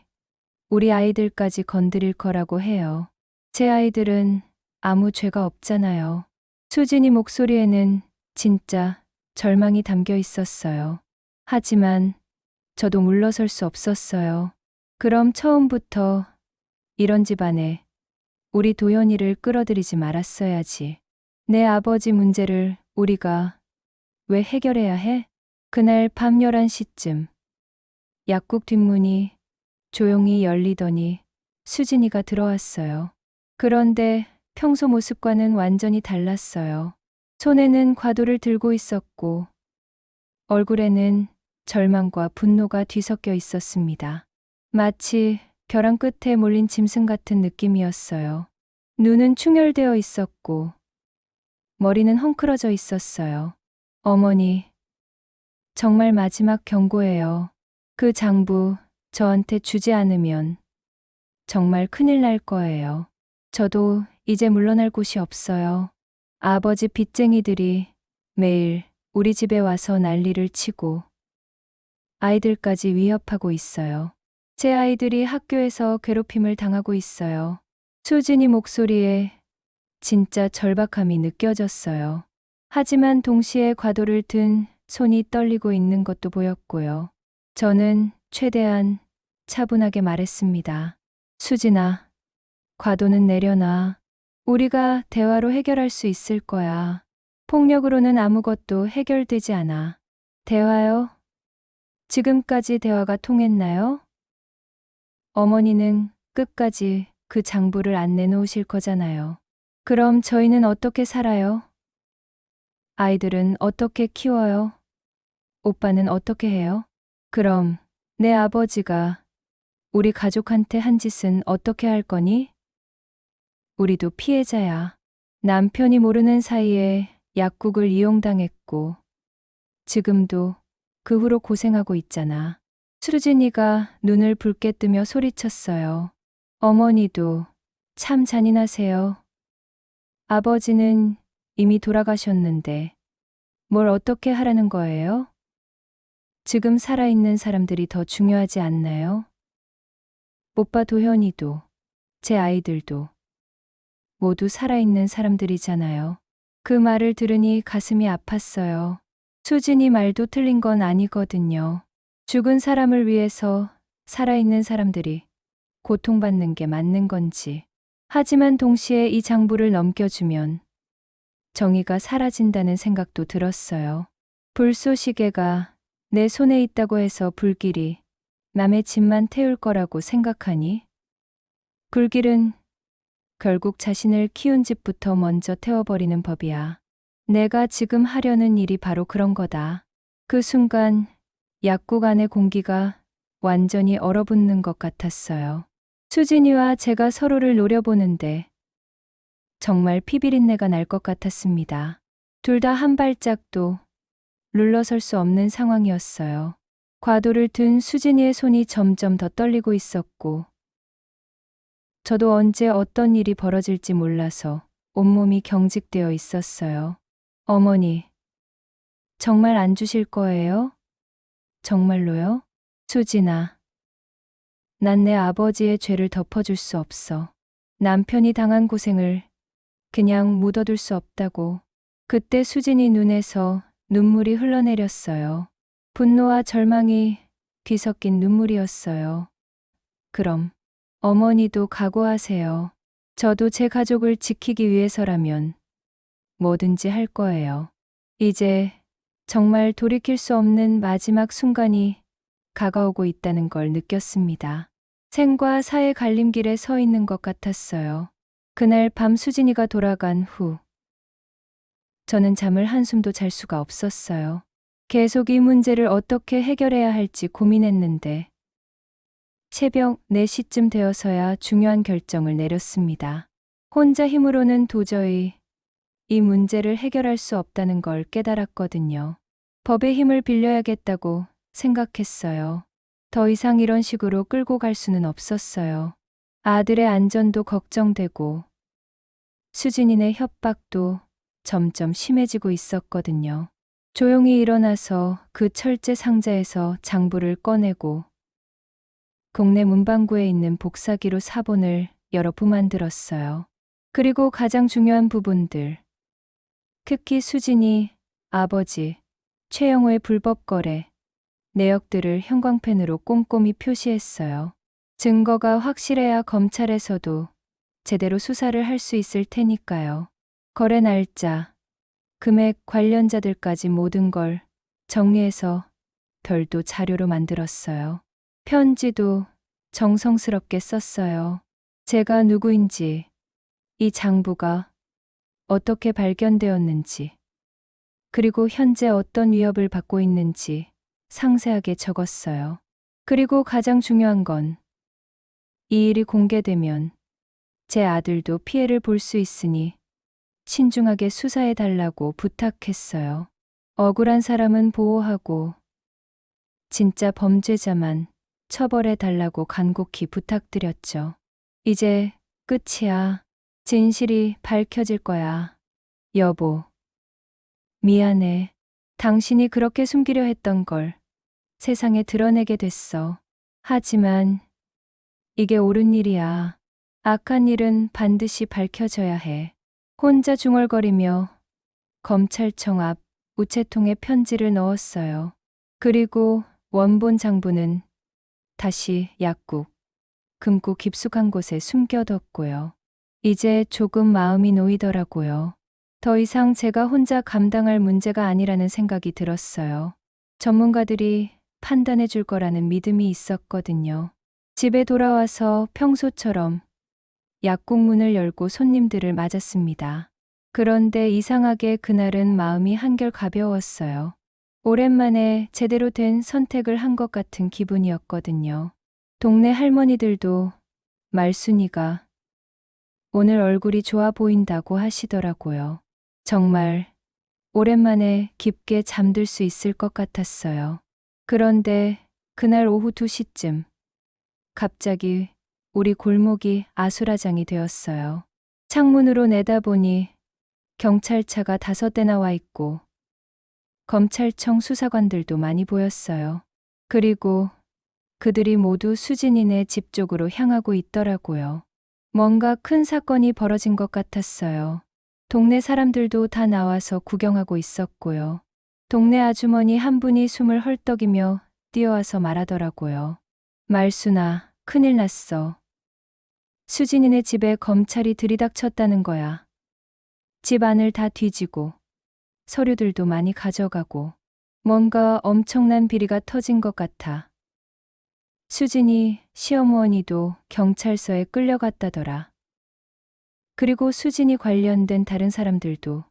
우리 아이들까지 건드릴 거라고 해요. 제 아이들은 아무 죄가 없잖아요. 수진이 목소리에는 진짜 절망이 담겨 있었어요. 하지만 저도 물러설 수 없었어요. 그럼 처음부터 이런 집안에 우리 도연이를 끌어들이지 말았어야지. 내 아버지 문제를 우리가 왜 해결해야 해? 그날 밤 11시쯤 약국 뒷문이 조용히 열리더니 수진이가 들어왔어요. 그런데 평소 모습과는 완전히 달랐어요. 손에는 과도를 들고 있었고 얼굴에는 절망과 분노가 뒤섞여 있었습니다. 마치 벼랑 끝에 몰린 짐승 같은 느낌이었어요. 눈은 충혈되어 있었고 머리는 헝클어져 있었어요. 어머니, 정말 마지막 경고예요. 그 장부 저한테 주지 않으면 정말 큰일 날 거예요. 저도 이제 물러날 곳이 없어요. 아버지 빚쟁이들이 매일 우리 집에 와서 난리를 치고 아이들까지 위협하고 있어요. 제 아이들이 학교에서 괴롭힘을 당하고 있어요. 수진이 목소리에 진짜 절박함이 느껴졌어요. 하지만 동시에 과도를 든 손이 떨리고 있는 것도 보였고요. 저는 최대한 차분하게 말했습니다. 수진아, 과도는 내려놔. 우리가 대화로 해결할 수 있을 거야. 폭력으로는 아무것도 해결되지 않아. 대화요? 지금까지 대화가 통했나요? 어머니는 끝까지 그 장부를 안 내놓으실 거잖아요. 그럼 저희는 어떻게 살아요? 아이들은 어떻게 키워요? 오빠는 어떻게 해요? 그럼 내 아버지가 우리 가족한테 한 짓은 어떻게 할 거니? 우리도 피해자야. 남편이 모르는 사이에 약국을 이용당했고 지금도 그 후로 고생하고 있잖아. 수진이가 눈을 붉게 뜨며 소리쳤어요. 어머니도 참 잔인하세요. 아버지는 이미 돌아가셨는데 뭘 어떻게 하라는 거예요? 지금 살아있는 사람들이 더 중요하지 않나요? 오빠 도현이도 제 아이들도 모두 살아있는 사람들이잖아요. 그 말을 들으니 가슴이 아팠어요. 수진이 말도 틀린 건 아니거든요. 죽은 사람을 위해서 살아있는 사람들이 고통받는 게 맞는 건지. 하지만 동시에 이 장부를 넘겨주면 정의가 사라진다는 생각도 들었어요. 불쏘시개가 내 손에 있다고 해서 불길이 남의 집만 태울 거라고 생각하니? 불길은 결국 자신을 키운 집부터 먼저 태워버리는 법이야. 내가 지금 하려는 일이 바로 그런 거다. 그 순간 약국 안의 공기가 완전히 얼어붙는 것 같았어요. 수진이와 제가 서로를 노려보는데 정말 피비린내가 날 것 같았습니다. 둘 다 한 발짝도 물러설 수 없는 상황이었어요. 과도를 든 수진이의 손이 점점 더 떨리고 있었고 저도 언제 어떤 일이 벌어질지 몰라서 온몸이 경직되어 있었어요. 어머니, 정말 안 주실 거예요? 정말로요? 수진아, 난 내 아버지의 죄를 덮어줄 수 없어. 남편이 당한 고생을 그냥 묻어둘 수 없다고. 그때 수진이 눈에서 눈물이 흘러내렸어요. 분노와 절망이 뒤섞인 눈물이었어요. 그럼 어머니도 각오하세요. 저도 제 가족을 지키기 위해서라면 뭐든지 할 거예요. 이제 정말 돌이킬 수 없는 마지막 순간이 다가오고 있다는 걸 느꼈습니다. 생과 사의 갈림길에 서 있는 것 같았어요. 그날 밤 수진이가 돌아간 후 저는 잠을 한숨도 잘 수가 없었어요. 계속 이 문제를 어떻게 해결해야 할지 고민했는데 새벽 4시쯤 되어서야 중요한 결정을 내렸습니다. 혼자 힘으로는 도저히 이 문제를 해결할 수 없다는 걸 깨달았거든요. 법의 힘을 빌려야겠다고 생각했어요. 더 이상 이런 식으로 끌고 갈 수는 없었어요. 아들의 안전도 걱정되고 수진이네 협박도 점점 심해지고 있었거든요. 조용히 일어나서 그 철제 상자에서 장부를 꺼내고 동네 문방구에 있는 복사기로 사본을 여러 부 만들었어요. 그리고 가장 중요한 부분들, 특히 수진이 아버지 최영호의 불법 거래 내역들을 형광펜으로 꼼꼼히 표시했어요. 증거가 확실해야 검찰에서도 제대로 수사를 할 수 있을 테니까요. 거래 날짜, 금액 관련자들까지 모든 걸 정리해서 별도 자료로 만들었어요. 편지도 정성스럽게 썼어요. 제가 누구인지, 이 장부가 어떻게 발견되었는지, 그리고 현재 어떤 위협을 받고 있는지 상세하게 적었어요. 그리고 가장 중요한 건 이 일이 공개되면 제 아들도 피해를 볼 수 있으니 신중하게 수사해 달라고 부탁했어요. 억울한 사람은 보호하고 진짜 범죄자만 처벌해 달라고 간곡히 부탁드렸죠. 이제 끝이야. 진실이 밝혀질 거야. 여보, 미안해. 당신이 그렇게 숨기려 했던 걸 세상에 드러내게 됐어. 하지만 이게 옳은 일이야. 악한 일은 반드시 밝혀져야 해. 혼자 중얼거리며 검찰청 앞 우체통에 편지를 넣었어요. 그리고 원본 장부는 다시 약국, 금고 깊숙한 곳에 숨겨뒀고요. 이제 조금 마음이 놓이더라고요. 더 이상 제가 혼자 감당할 문제가 아니라는 생각이 들었어요. 전문가들이 판단해 줄 거라는 믿음이 있었거든요. 집에 돌아와서 평소처럼 약국 문을 열고 손님들을 맞았습니다. 그런데 이상하게 그날은 마음이 한결 가벼웠어요. 오랜만에 제대로 된 선택을 한 것 같은 기분이었거든요. 동네 할머니들도 말순이가 오늘 얼굴이 좋아 보인다고 하시더라고요. 정말 오랜만에 깊게 잠들 수 있을 것 같았어요. 그런데 그날 오후 2시쯤 갑자기 우리 골목이 아수라장이 되었어요. 창문으로 내다보니 경찰차가 5대나 와 있고 검찰청 수사관들도 많이 보였어요. 그리고 그들이 모두 수진이네 집 쪽으로 향하고 있더라고요. 뭔가 큰 사건이 벌어진 것 같았어요. 동네 사람들도 다 나와서 구경하고 있었고요. 동네 아주머니 한 분이 숨을 헐떡이며 뛰어와서 말하더라고요. 말순아, 큰일 났어. 수진이네 집에 검찰이 들이닥쳤다는 거야. 집 안을 다 뒤지고 서류들도 많이 가져가고 뭔가 엄청난 비리가 터진 것 같아. 수진이 시어머니도 경찰서에 끌려갔다더라. 그리고 수진이 관련된 다른 사람들도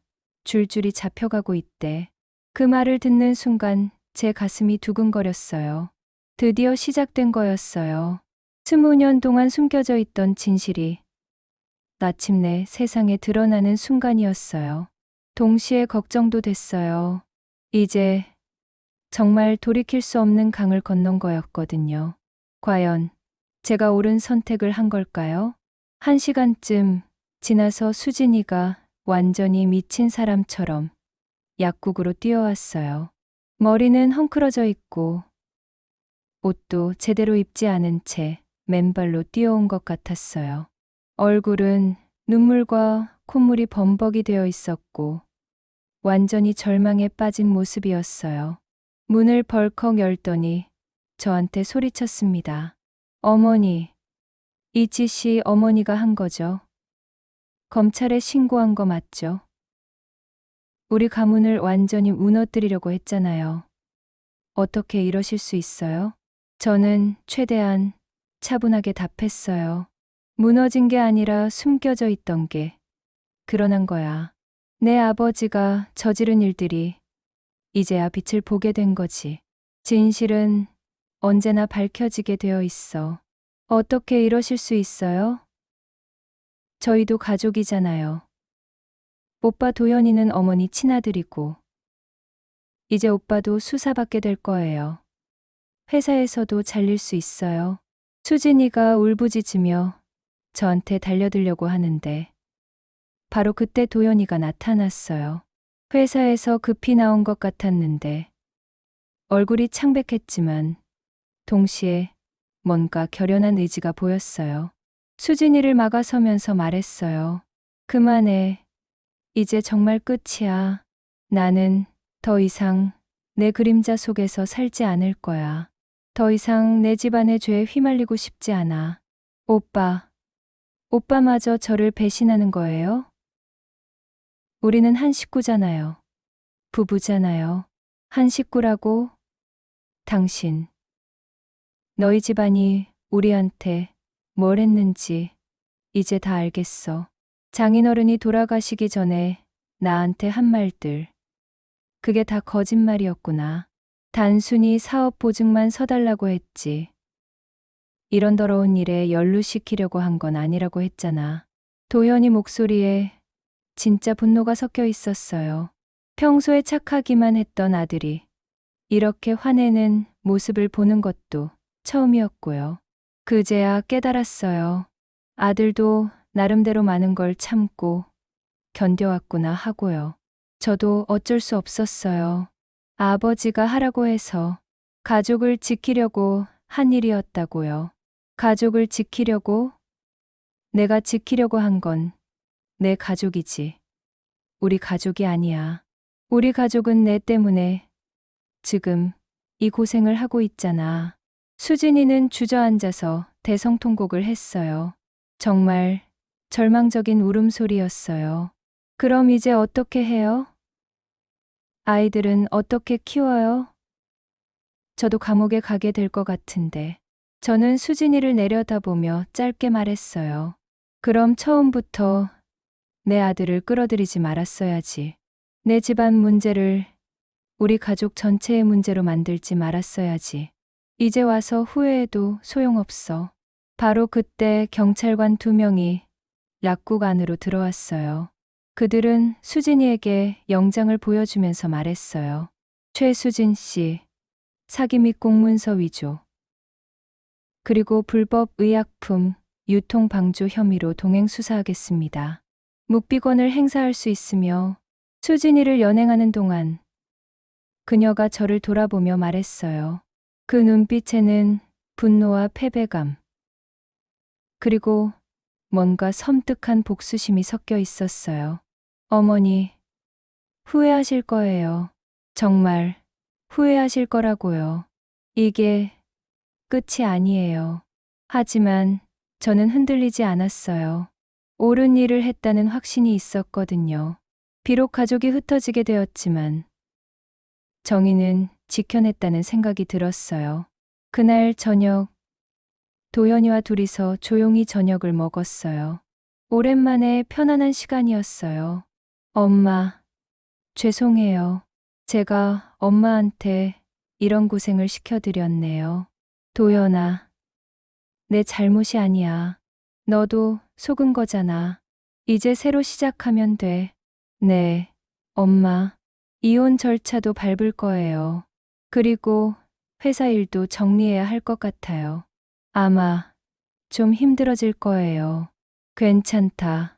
줄줄이 잡혀가고 있대. 그 말을 듣는 순간 제 가슴이 두근거렸어요. 드디어 시작된 거였어요. 20년 동안 숨겨져 있던 진실이 마침내 세상에 드러나는 순간이었어요. 동시에 걱정도 됐어요. 이제 정말 돌이킬 수 없는 강을 건넌 거였거든요. 과연 제가 옳은 선택을 한 걸까요? 1시간쯤 지나서 수진이가 완전히 미친 사람처럼 약국으로 뛰어왔어요. 머리는 헝클어져 있고 옷도 제대로 입지 않은 채 맨발로 뛰어온 것 같았어요. 얼굴은 눈물과 콧물이 범벅이 되어 있었고 완전히 절망에 빠진 모습이었어요. 문을 벌컥 열더니 저한테 소리쳤습니다. 어머니, 이치 씨 어머니가 한 거죠? 검찰에 신고한 거 맞죠? 우리 가문을 완전히 무너뜨리려고 했잖아요. 어떻게 이러실 수 있어요? 저는 최대한 차분하게 답했어요. 무너진 게 아니라 숨겨져 있던 게 드러난 거야. 내 아버지가 저지른 일들이 이제야 빛을 보게 된 거지. 진실은 언제나 밝혀지게 되어 있어. 어떻게 이러실 수 있어요? 저희도 가족이잖아요. 오빠 도현이는 어머니 친아들이고 이제 오빠도 수사받게 될 거예요. 회사에서도 잘릴 수 있어요. 수진이가 울부짖으며 저한테 달려들려고 하는데 바로 그때 도현이가 나타났어요. 회사에서 급히 나온 것 같았는데 얼굴이 창백했지만 동시에 뭔가 결연한 의지가 보였어요. 수진이를 막아서면서 말했어요. 그만해. 이제 정말 끝이야. 나는 더 이상 내 그림자 속에서 살지 않을 거야. 더 이상 내 집안의 죄에 휘말리고 싶지 않아. 오빠마저 저를 배신하는 거예요? 우리는 한 식구잖아요. 부부잖아요. 한 식구라고? 당신. 너희 집안이 우리한테 뭘 했는지 이제 다 알겠어. 장인어른이 돌아가시기 전에 나한테 한 말들. 그게 다 거짓말이었구나. 단순히 사업 보증만 서달라고 했지. 이런 더러운 일에 연루시키려고 한 건 아니라고 했잖아. 도현이 목소리에 진짜 분노가 섞여 있었어요. 평소에 착하기만 했던 아들이 이렇게 화내는 모습을 보는 것도 처음이었고요. 그제야 깨달았어요. 아들도 나름대로 많은 걸 참고 견뎌왔구나 하고요. 저도 어쩔 수 없었어요. 아버지가 하라고 해서 가족을 지키려고 한 일이었다고요. 가족을 지키려고? 내가 지키려고 한 건 내 가족이지. 우리 가족이 아니야. 우리 가족은 내 때문에 지금 이 고생을 하고 있잖아. 수진이는 주저앉아서 대성통곡을 했어요. 정말 절망적인 울음소리였어요. 그럼 이제 어떻게 해요? 아이들은 어떻게 키워요? 저도 감옥에 가게 될 것 같은데. 저는 수진이를 내려다보며 짧게 말했어요. 그럼 처음부터 내 아들을 끌어들이지 말았어야지. 내 집안 문제를 우리 가족 전체의 문제로 만들지 말았어야지. 이제 와서 후회해도 소용없어. 바로 그때 경찰관 2명이 약국 안으로 들어왔어요. 그들은 수진이에게 영장을 보여주면서 말했어요. 최수진 씨, 사기 및 공문서 위조, 그리고 불법 의약품 유통 방조 혐의로 동행 수사하겠습니다. 묵비권을 행사할 수 있으며 수진이를 연행하는 동안 그녀가 저를 돌아보며 말했어요. 그 눈빛에는 분노와 패배감, 그리고 뭔가 섬뜩한 복수심이 섞여 있었어요. 어머니, 후회하실 거예요. 정말 후회하실 거라고요. 이게 끝이 아니에요. 하지만 저는 흔들리지 않았어요. 옳은 일을 했다는 확신이 있었거든요. 비록 가족이 흩어지게 되었지만 정의는 지켜냈다는 생각이 들었어요. 그날 저녁, 도연이와 둘이서 조용히 저녁을 먹었어요. 오랜만에 편안한 시간이었어요. 엄마, 죄송해요. 제가 엄마한테 이런 고생을 시켜드렸네요. 도연아, 내 잘못이 아니야. 너도 속은 거잖아. 이제 새로 시작하면 돼. 네, 엄마. 이혼 절차도 밟을 거예요. 그리고 회사 일도 정리해야 할 것 같아요. 아마 좀 힘들어질 거예요. 괜찮다.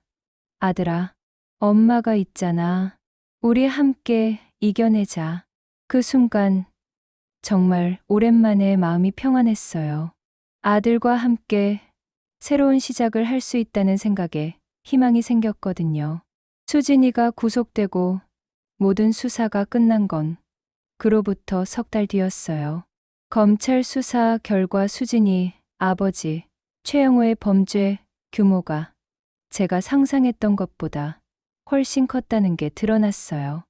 아들아, 엄마가 있잖아. 우리 함께 이겨내자. 그 순간 정말 오랜만에 마음이 평안했어요. 아들과 함께 새로운 시작을 할 수 있다는 생각에 희망이 생겼거든요. 수진이가 구속되고 모든 수사가 끝난 건 그로부터 석 달 뒤였어요. 검찰 수사 결과 수진이 아버지 최영호의 범죄 규모가 제가 상상했던 것보다 훨씬 컸다는 게 드러났어요.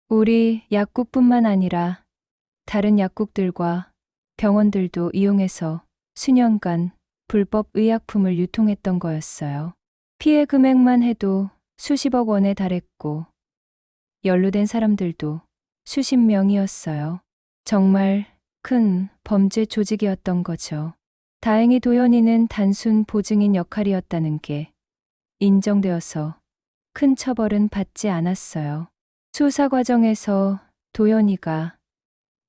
우리 약국뿐만 아니라 다른 약국들과 병원들도 이용해서 수년간 불법 의약품을 유통했던 거였어요. 피해 금액만 해도 수십억 원에 달했고 연루된 사람들도 수십 명이었어요. 정말 큰 범죄 조직이었던 거죠. 다행히 도연이는 단순 보증인 역할이었다는 게 인정되어서 큰 처벌은 받지 않았어요. 수사 과정에서 도연이가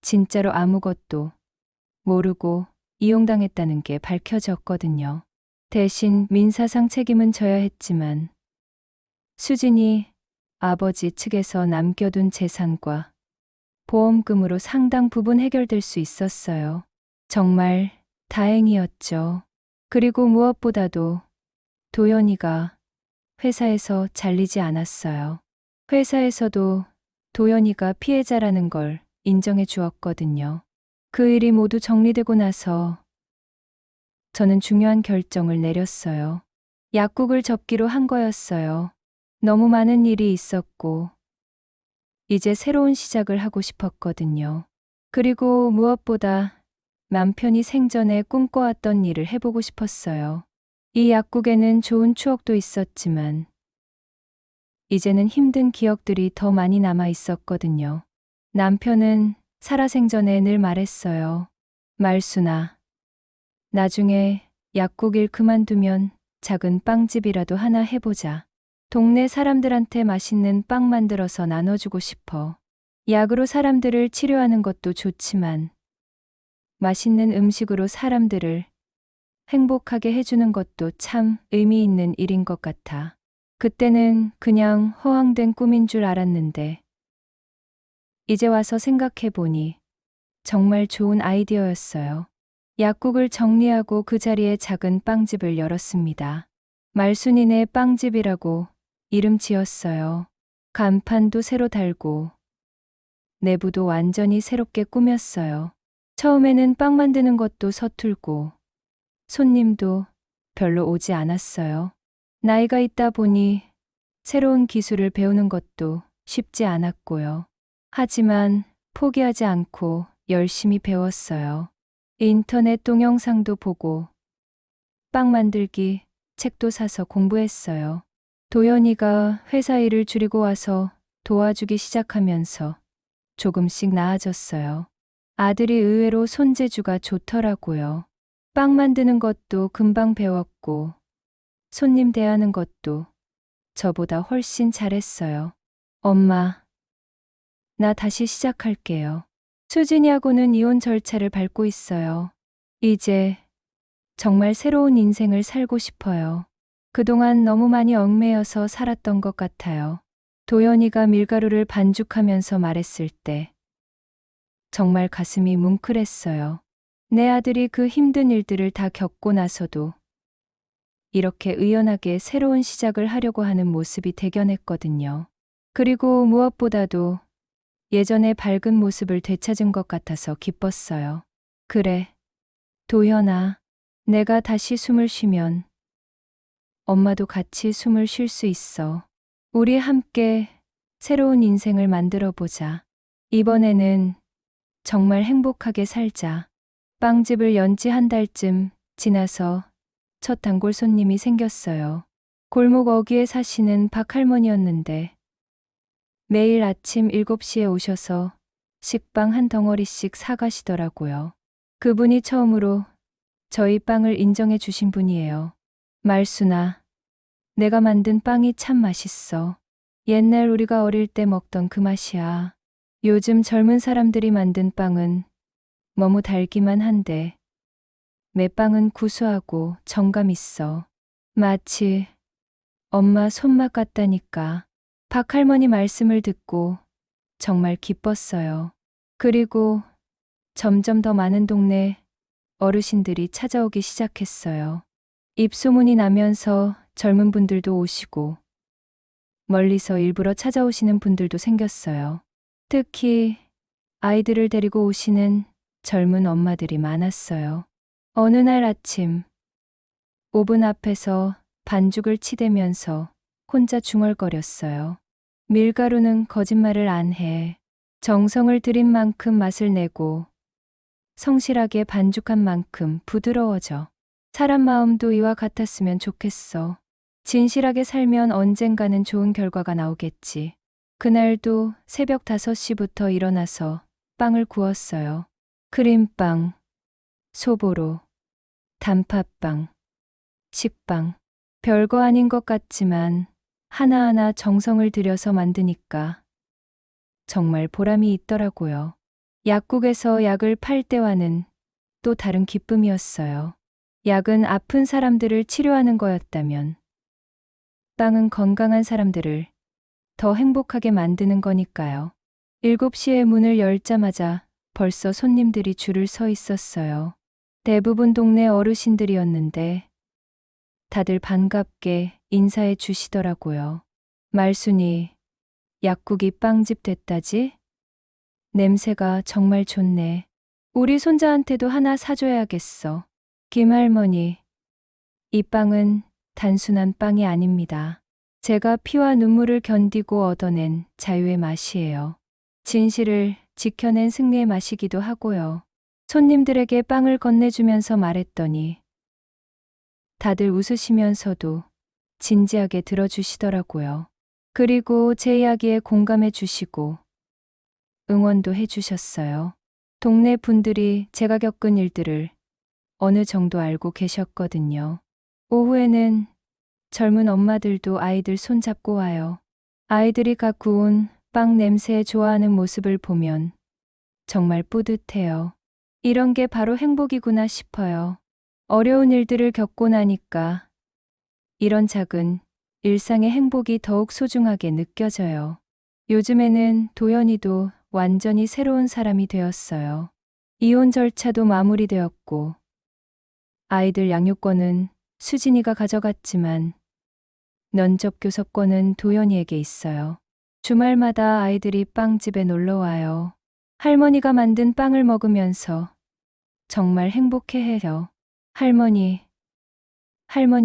진짜로 아무것도 모르고 이용당했다는 게 밝혀졌거든요. 대신 민사상 책임은 져야 했지만 수진이 아버지 측에서 남겨둔 재산과 보험금으로 상당 부분 해결될 수 있었어요. 정말 다행이었죠. 그리고 무엇보다도 도연이가 회사에서 잘리지 않았어요. 회사에서도 도연이가 피해자라는 걸 인정해 주었거든요. 그 일이 모두 정리되고 나서 저는 중요한 결정을 내렸어요. 약국을 접기로 한 거였어요. 너무 많은 일이 있었고 이제 새로운 시작을 하고 싶었거든요. 그리고 무엇보다 남편이 생전에 꿈꿔왔던 일을 해보고 싶었어요. 이 약국에는 좋은 추억도 있었지만 이제는 힘든 기억들이 더 많이 남아 있었거든요. 남편은 살아생전에 늘 말했어요. 말순아, 나중에 약국 일 그만두면 작은 빵집이라도 하나 해보자. 동네 사람들한테 맛있는 빵 만들어서 나눠주고 싶어. 약으로 사람들을 치료하는 것도 좋지만 맛있는 음식으로 사람들을 행복하게 해주는 것도 참 의미 있는 일인 것 같아. 그때는 그냥 허황된 꿈인 줄 알았는데 이제 와서 생각해보니 정말 좋은 아이디어였어요. 약국을 정리하고 그 자리에 작은 빵집을 열었습니다. 말순이네 빵집이라고 이름 지었어요. 간판도 새로 달고 내부도 완전히 새롭게 꾸몄어요. 처음에는 빵 만드는 것도 서툴고 손님도 별로 오지 않았어요. 나이가 있다 보니 새로운 기술을 배우는 것도 쉽지 않았고요. 하지만 포기하지 않고 열심히 배웠어요. 인터넷 동영상도 보고 빵 만들기 책도 사서 공부했어요. 도연이가 회사 일을 줄이고 와서 도와주기 시작하면서 조금씩 나아졌어요. 아들이 의외로 손재주가 좋더라고요. 빵 만드는 것도 금방 배웠고 손님 대하는 것도 저보다 훨씬 잘했어요. 엄마, 나 다시 시작할게요. 수진이하고는 이혼 절차를 밟고 있어요. 이제 정말 새로운 인생을 살고 싶어요. 그동안 너무 많이 얽매여서 살았던 것 같아요. 도연이가 밀가루를 반죽하면서 말했을 때 정말 가슴이 뭉클했어요. 내 아들이 그 힘든 일들을 다 겪고 나서도 이렇게 의연하게 새로운 시작을 하려고 하는 모습이 대견했거든요. 그리고 무엇보다도 예전의 밝은 모습을 되찾은 것 같아서 기뻤어요. 그래, 도연아, 내가 다시 숨을 쉬면 엄마도 같이 숨을 쉴 수 있어. 우리 함께 새로운 인생을 만들어 보자. 이번에는 정말 행복하게 살자. 빵집을 연 지 한 달쯤 지나서 첫 단골 손님이 생겼어요. 골목 어귀에 사시는 박할머니였는데 매일 아침 7시에 오셔서 식빵 한 덩어리씩 사가시더라고요. 그분이 처음으로 저희 빵을 인정해 주신 분이에요. 말순아, 내가 만든 빵이 참 맛있어. 옛날 우리가 어릴 때 먹던 그 맛이야. 요즘 젊은 사람들이 만든 빵은 너무 달기만 한데 내 빵은 구수하고 정감 있어. 마치 엄마 손맛 같다니까. 박할머니 말씀을 듣고 정말 기뻤어요. 그리고 점점 더 많은 동네 어르신들이 찾아오기 시작했어요. 입소문이 나면서 젊은 분들도 오시고 멀리서 일부러 찾아오시는 분들도 생겼어요. 특히 아이들을 데리고 오시는 젊은 엄마들이 많았어요. 어느 날 아침 오븐 앞에서 반죽을 치대면서 혼자 중얼거렸어요. 밀가루는 거짓말을 안 해. 정성을 들인 만큼 맛을 내고 성실하게 반죽한 만큼 부드러워져. 사람 마음도 이와 같았으면 좋겠어. 진실하게 살면 언젠가는 좋은 결과가 나오겠지. 그날도 새벽 5시부터 일어나서 빵을 구웠어요. 크림빵, 소보로, 단팥빵, 식빵. 별거 아닌 것 같지만 하나하나 정성을 들여서 만드니까 정말 보람이 있더라고요. 약국에서 약을 팔 때와는 또 다른 기쁨이었어요. 약은 아픈 사람들을 치료하는 거였다면 빵은 건강한 사람들을 더 행복하게 만드는 거니까요. 7시에 문을 열자마자 벌써 손님들이 줄을 서 있었어요. 대부분 동네 어르신들이었는데 다들 반갑게 인사해 주시더라고요. 말순이, 약국이 빵집 됐다지? 냄새가 정말 좋네. 우리 손자한테도 하나 사줘야겠어. 김할머니, 이 빵은 단순한 빵이 아닙니다. 제가 피와 눈물을 견디고 얻어낸 자유의 맛이에요. 진실을 지켜낸 승리의 맛이기도 하고요. 손님들에게 빵을 건네주면서 말했더니 다들 웃으시면서도 진지하게 들어주시더라고요. 그리고 제 이야기에 공감해 주시고 응원도 해 주셨어요. 동네 분들이 제가 겪은 일들을 어느 정도 알고 계셨거든요. 오후에는 젊은 엄마들도 아이들 손잡고 와요. 아이들이 각 구운 빵 냄새에 좋아하는 모습을 보면 정말 뿌듯해요. 이런 게 바로 행복이구나 싶어요. 어려운 일들을 겪고 나니까 이런 작은 일상의 행복이 더욱 소중하게 느껴져요. 요즘에는 도연이도 완전히 새로운 사람이 되었어요. 이혼 절차도 마무리되었고 아이들 양육권은 수진이가 가져갔지만 면접 교섭권은 도연이에게 있어요. 주말마다 아이들이 빵집에 놀러 와요. 할머니가 만든 빵을 먹으면서 정말 행복해해요. 할머니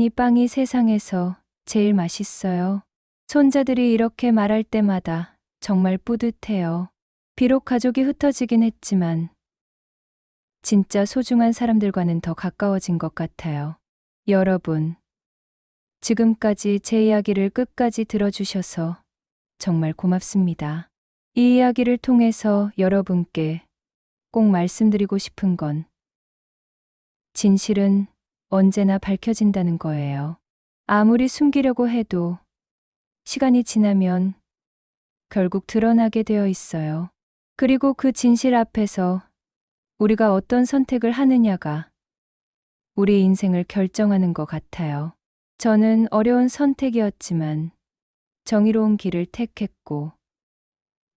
빵이 세상에서 제일 맛있어요. 손자들이 이렇게 말할 때마다 정말 뿌듯해요. 비록 가족이 흩어지긴 했지만 진짜 소중한 사람들과는 더 가까워진 것 같아요. 여러분, 지금까지 제 이야기를 끝까지 들어주셔서 정말 고맙습니다. 이 이야기를 통해서 여러분께 꼭 말씀드리고 싶은 건 진실은 언제나 밝혀진다는 거예요. 아무리 숨기려고 해도 시간이 지나면 결국 드러나게 되어 있어요. 그리고 그 진실 앞에서 우리가 어떤 선택을 하느냐가 우리 인생을 결정하는 것 같아요. 저는 어려운 선택이었지만 정의로운 길을 택했고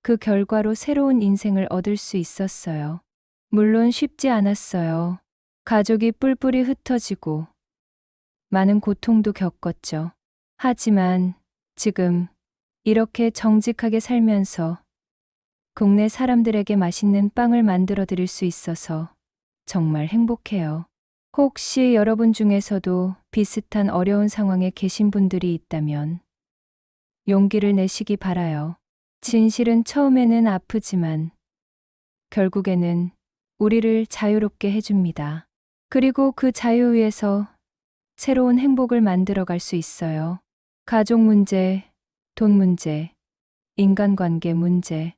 그 결과로 새로운 인생을 얻을 수 있었어요. 물론 쉽지 않았어요. 가족이 뿔뿔이 흩어지고 많은 고통도 겪었죠. 하지만 지금 이렇게 정직하게 살면서 동네 사람들에게 맛있는 빵을 만들어 드릴 수 있어서 정말 행복해요. 혹시 여러분 중에서도 비슷한 어려운 상황에 계신 분들이 있다면 용기를 내시기 바라요. 진실은 처음에는 아프지만 결국에는 우리를 자유롭게 해줍니다. 그리고 그 자유 위에서 새로운 행복을 만들어갈 수 있어요. 가족 문제, 돈 문제, 인간관계 문제,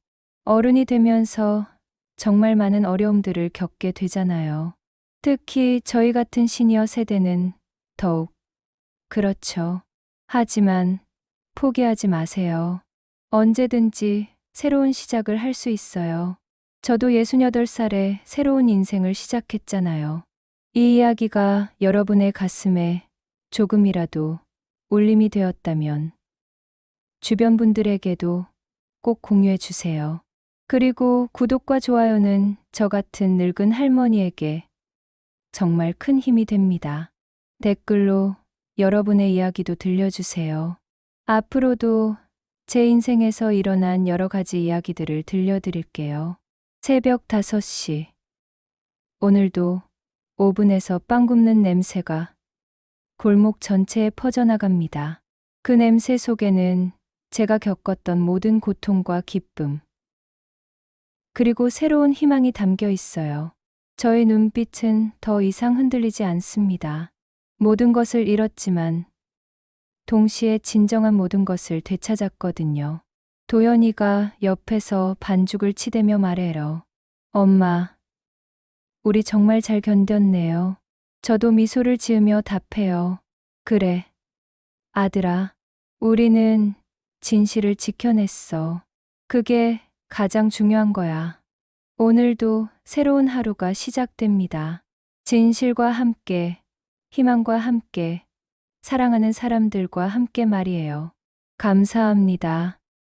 어른이 되면서 정말 많은 어려움들을 겪게 되잖아요. 특히 저희 같은 시니어 세대는 더욱 그렇죠. 하지만 포기하지 마세요. 언제든지 새로운 시작을 할 수 있어요. 저도 68살에 새로운 인생을 시작했잖아요. 이 이야기가 여러분의 가슴에 조금이라도 울림이 되었다면 주변 분들에게도 꼭 공유해 주세요. 그리고 구독과 좋아요는 저 같은 늙은 할머니에게 정말 큰 힘이 됩니다. 댓글로 여러분의 이야기도 들려주세요. 앞으로도 제 인생에서 일어난 여러 가지 이야기들을 들려드릴게요. 새벽 5시. 오늘도 오븐에서 빵 굽는 냄새가 골목 전체에 퍼져나갑니다. 그 냄새 속에는 제가 겪었던 모든 고통과 기쁨, 그리고 새로운 희망이 담겨 있어요. 저의 눈빛은 더 이상 흔들리지 않습니다. 모든 것을 잃었지만 동시에 진정한 모든 것을 되찾았거든요. 도연이가 옆에서 반죽을 치대며 말해요. 엄마, 우리 정말 잘 견뎠네요. 저도 미소를 지으며 답해요. 그래, 아들아, 우리는 진실을 지켜냈어. 그게 가장 중요한 거야. 오늘도 새로운 하루가 시작됩니다. 진실과 함께, 희망과 함께, 사랑하는 사람들과 함께 말이에요. 감사합니다.